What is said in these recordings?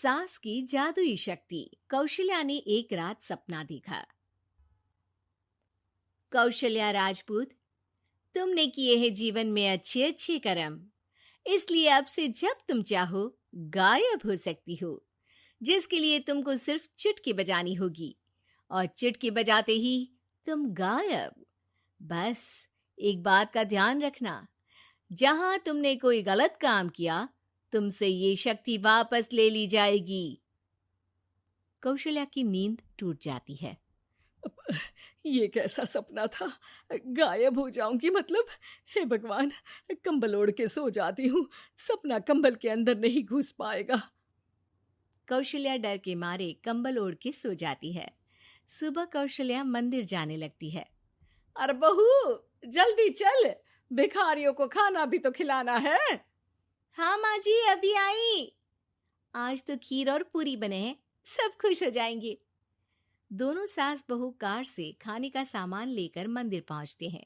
सास की जादुई शक्ति। कौशल्या ने एक रात सपना देखा। कौशल्या राजपूत, तुमने किए हैं जीवन में अच्छे अच्छे कर्म, इसलिए अब से जब तुम चाहो गायब हो सकती हो, जिसके लिए तुमको सिर्फ चुटकी बजानी होगी और चुटकी बजाते ही तुम गायब। बस एक बात का ध्यान रखना, जहां तुमने कोई गलत काम किया तुमसे ये शक्ति वापस ले ली जाएगी। कौशल्या की नींद टूट जाती है। ये कैसा सपना था? गायब हो जाऊंगी मतलब? हे भगवान, कंबल ओढ़ के सो जाती हूँ, सपना कंबल के अंदर नहीं घुस पाएगा। कौशल्या डर के मारे कंबल ओढ़ के सो जाती है। सुबह कौशल्या मंदिर जाने लगती है। अरे बहू, जल्दी चल, भिखारियों को खाना भी तो खिलाना है। हाँ माँ जी, अभी आई। आज तो खीर और पूरी बने हैं, सब खुश हो जाएंगे। दोनों सास बहू कार से खाने का सामान लेकर मंदिर पहुंचते हैं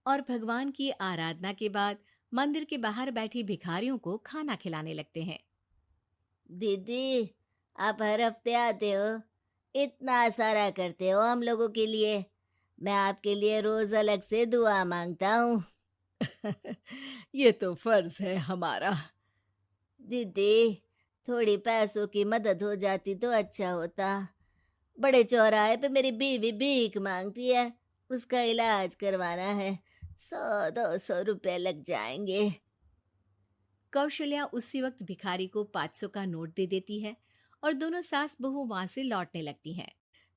और भगवान की आराधना के बाद मंदिर के बाहर बैठी भिखारियों को खाना खिलाने लगते हैं। दीदी, आप हर हफ्ते आते हो, इतना सारा करते हो हम लोगों के लिए। मैं आपके लिए रोज अलग से दुआ मांगता हूँ। ये तो फर्ज है हमारा। दीदी, थोड़ी पैसों की मदद हो जाती तो अच्छा होता। बड़े चौराहे पे मेरी बीवी भीख मांगती है, उसका इलाज करवाना है, 100-200 रुपए लग जाएंगे। कौशल्या उसी वक्त भिखारी को 500 का नोट दे देती है और दोनों सास बहू वहां से लौटने लगती हैं।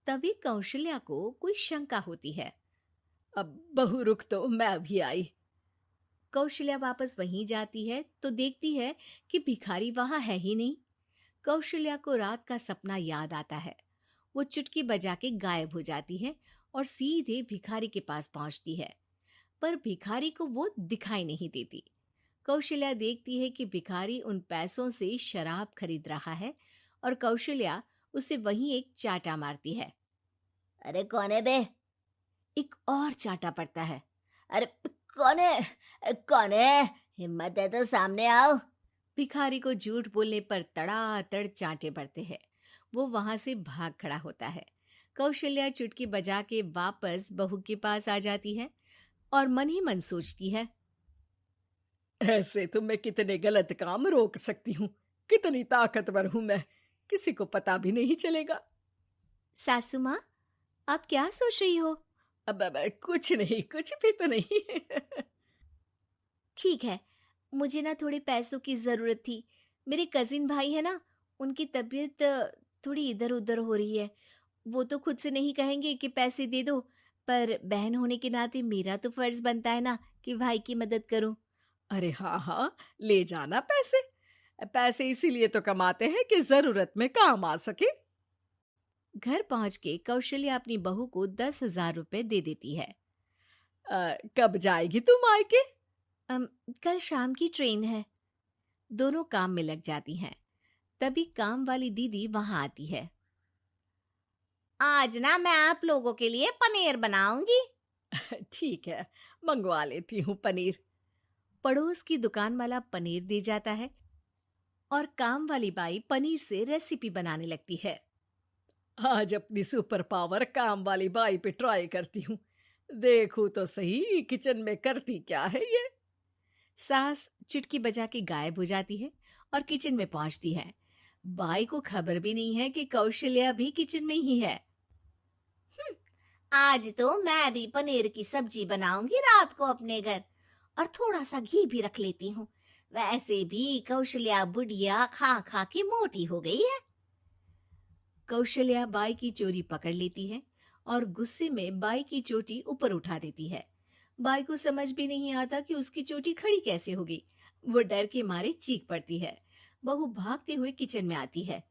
तभी कौशल्या को कोई शंका होती है। अब बहू रुक, तो मैं अभी आई। कौशल्या वापस वहीं जाती है तो देखती है कि भिखारी वहां है ही नहीं। कौशल्या को रात का सपना याद आता है। वो चुटकी बजा के गायब हो जाती है और सीधे भिखारी के पास पहुंचती है, पर भिखारी को वो दिखाई नहीं देती। कौशल्या देखती है कि भिखारी उन पैसों से शराब खरीद रहा है और कौशल्या उसे वहीं एक चाटा मारती है। अरे कौन है बे? एक और चाटा पड़ता है। अरे कौन है? कौन है? हिम्मत है तो सामने आओ। भिखारी को झूठ बोलने पर तड़ातड़ चांटे पड़ते हैं। वो वहां से भाग खड़ा होता है। कौशल्या चुटकी बजा के वापस बहू के पास आ जाती है और मन ही मन सोचती है, ऐसे तो मैं कितने गलत काम रोक सकती हूँ, कितनी ताकतवर हूँ मैं, किसी को पता भी नहीं चलेगा। सासू माँ, आप क्या सोच रही हो? अब कुछ नहीं, कुछ भी तो नहीं। ठीक है, मुझे ना थोड़े पैसों की जरूरत थी। मेरे कजिन भाई है ना, उनकी तबीयत थोड़ी इधर उधर हो रही है। वो तो खुद से नहीं कहेंगे कि पैसे दे दो, पर बहन होने के नाते मेरा तो फर्ज बनता है ना कि भाई की मदद करूं। अरे हाँ हाँ, ले जाना पैसे। पैसे इसीलिए तो कमाते हैं कि जरूरत में काम आ सके। घर पहुंच के कौशल्या अपनी बहू को 10,000 रुपए दे देती है। कब जाएगी तुम मायके? कल शाम की ट्रेन है। दोनों काम में लग जाती हैं। तभी काम वाली दीदी वहां आती है। आज ना मैं आप लोगों के लिए पनीर बनाऊंगी। ठीक है, मंगवा लेती हूँ पनीर। पड़ोस की दुकान वाला पनीर दे जाता है और काम वाली बाई पनीर से रेसिपी बनाने लगती है। आज अपनी सुपर पावर काम वाली बाई पे ट्राई करती हूँ, देखूं तो सही किचन में करती क्या है ये। सास चुटकी बजा के गायब हो जाती है और किचन में पहुंचती है। बाई को खबर भी नहीं है कि कौशल्या भी किचन में ही है। आज तो मैं भी पनीर की सब्जी बनाऊंगी रात को अपने घर, और थोड़ा सा घी भी रख लेती हूँ। वैसे भी कौशल्या बुढ़िया खा खा के मोटी हो गई है। कौशल्या बाई की चोरी पकड़ लेती है और गुस्से में बाई की चोटी ऊपर उठा देती है। बाई को समझ भी नहीं आता कि उसकी चोटी खड़ी कैसे होगी। वो डर के मारे चीख पड़ती है। बहू भागते हुए किचन में आती है।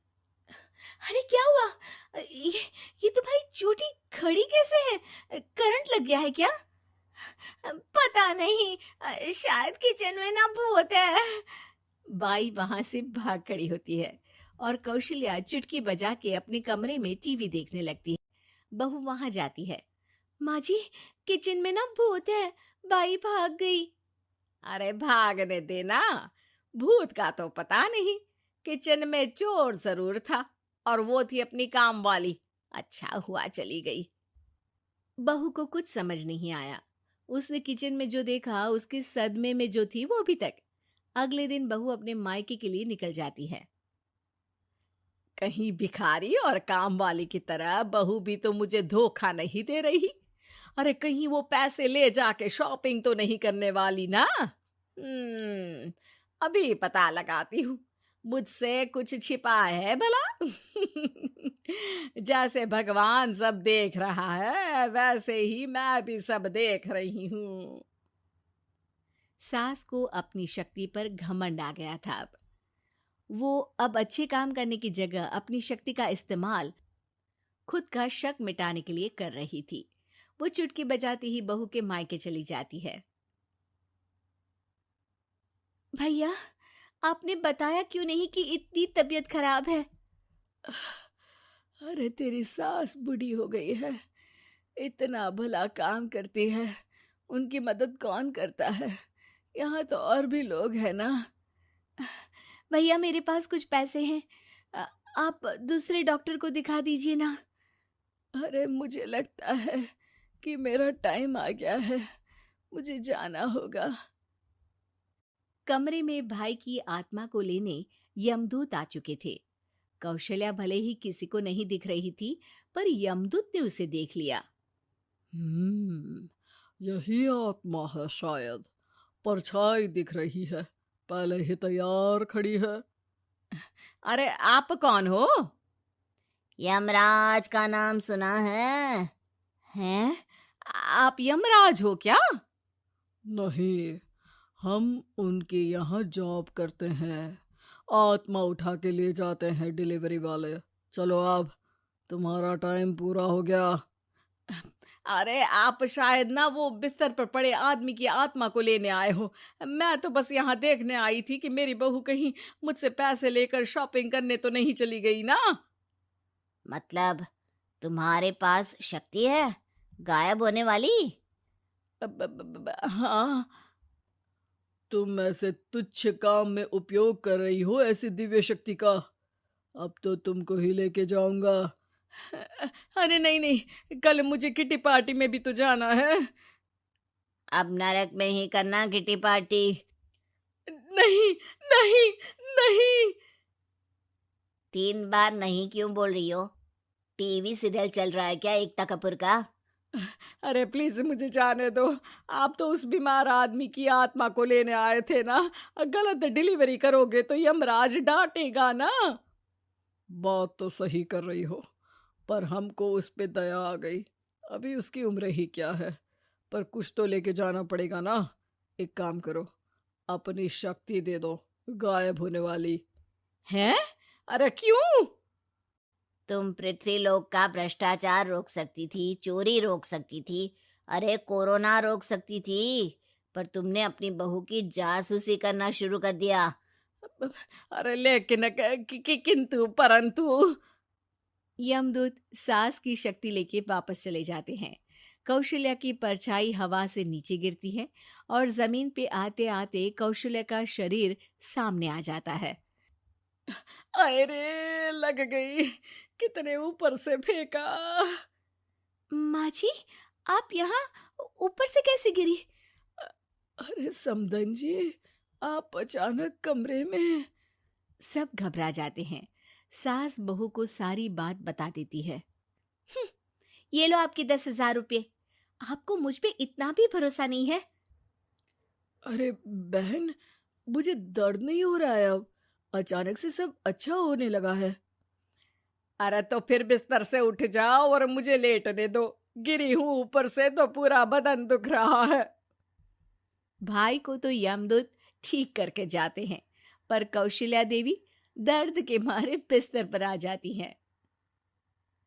अरे क्या हुआ? ये तुम्हारी चोटी खड़ी कैसे है? करंट लग गया है क्या? पता नहीं, शायद किचन में ना भूत है। बाई वहां से भाग खड़ी होती है और कौशल्या चुटकी बजा के अपने कमरे में टीवी देखने लगती है। बहू वहां जाती है। माँ जी, किचन में ना भूत है, बाई भाग गई। अरे भागने देना, भूत का तो पता नहीं, किचन में चोर जरूर था और वो थी अपनी काम वाली। अच्छा हुआ चली गई। बहू को कुछ समझ नहीं आया। उसने किचन में जो देखा उसके सदमे में जो थी वो अभी तक। अगले दिन बहू अपने मायके के लिए निकल जाती है। कहीं भिखारी और काम वाली की तरह बहू भी तो मुझे धोखा नहीं दे रही। अरे कहीं वो पैसे ले जाके शॉपिंग तो नहीं करने वाली ना। अभी पता लगाती हूँ। मुझसे कुछ छिपा है भला। जैसे भगवान सब देख रहा है वैसे ही मैं भी सब देख रही हूँ। सास को अपनी शक्ति पर घमंड आ गया था। वो अब अच्छे काम करने की जगह अपनी शक्ति का इस्तेमाल खुद का शक मिटाने के लिए कर रही थी। वो चुटकी बजाती ही बहू के मायके चली जाती है। भैया, आपने बताया क्यों नहीं कि इतनी तबीयत खराब है? अरे तेरी सास बूढ़ी हो गई है, इतना भला काम करती है, उनकी मदद कौन करता है? यहाँ तो और भी लोग हैं ना। भैया, मेरे पास कुछ पैसे हैं, आप दूसरे डॉक्टर को दिखा दीजिए ना। अरे मुझे लगता है कि मेरा टाइम आ गया है, मुझे जाना होगा। कमरे में भाई की आत्मा को लेने यमदूत आ चुके थे। कौशल्या भले ही किसी को नहीं दिख रही थी, पर यमदूत ने उसे देख लिया। यही आत्मा है शायद, परछाई दिख रही है, पहले ही तैयार खड़ी है। अरे आप कौन हो? यमराज का नाम सुना है? हैं? आप यमराज हो क्या? नहीं, हम उनके यहाँ जॉब करते हैं, आत्मा उठा के ले जाते हैं डिलीवरी वाले। चलो अब तुम्हारा टाइम पूरा हो गया। अरे आप शायद ना वो बिस्तर पर पड़े आदमी की आत्मा को लेने आए हो। मैं तो बस यहाँ देखने आई थी कि मेरी बहू कहीं मुझसे पैसे लेकर शॉपिंग करने तो नहीं चली गई ना। मतलब तुम्हारे पास शक्ति है गायब होने वाली? हाँ। तुम ऐसे तुच्छ काम में उपयोग कर रही हो ऐसी दिव्य शक्ति का। अब तो तुमको ही लेके जाऊंगा। अरे नहीं नहीं, कल मुझे किटी पार्टी में भी तो जाना है। अब नरक में ही करना किटी पार्टी। नहीं नहीं नहीं। 3 बार नहीं क्यों बोल रही हो? टीवी सीरियल चल रहा है क्या एकता कपूर का? अरे प्लीज मुझे जाने दो। आप तो उस बीमार आदमी की आत्मा को लेने आए थे ना। गलत डिलीवरी करोगे तो यमराज डांटेगा ना। बात तो सही कर रही हो, पर हमको उस पे दया आ गई। अभी उसकी उम्र ही क्या है, पर कुछ तो लेके जाना पड़ेगा ना। एक काम करो, अपनी शक्ति दे दो, गायब होने वाली। हैं? अरे क्यों? तुम पृथ्वीलोक का भ्रष्टाचार रोक सकती थी, चोरी रोक सकती थी, अरे कोरोना रोक सकती थी, पर तुमने अपनी बहू की जासूसी करना शुरू कर दिया। अरे लेकिन किंतु परंतु। यमदूत सास की शक्ति लेके वापस चले जाते हैं। कौशल्या की परछाई हवा से नीचे गिरती है और जमीन पे आते आते कौशल्या का शरीर सामने आ जाता है। अरे लग गई, कितने ऊपर से फेंका। माँ जी, आप यहाँ ऊपर से कैसे गिरी? अरे समधन जी, आप अचानक कमरे में। सब घबरा जाते हैं। सास बहू को सारी बात बता देती है। ये लो आपके 10,000 रुपये। आपको मुझ पे इतना भी भरोसा नहीं है? अरे बहन, मुझे दर्द नहीं हो रहा है, अब अचानक से सब अच्छा होने लगा है। अरे तो फिर बिस्तर से उठ जाओ और मुझे लेटने दो। गिरी हूं ऊपर से तो पूरा बदन दुख रहा है। भाई को तो यमदूत ठीक करके जाते हैं, पर कौशल्या देवी दर्द के मारे बिस्तर पर आ जाती हैं।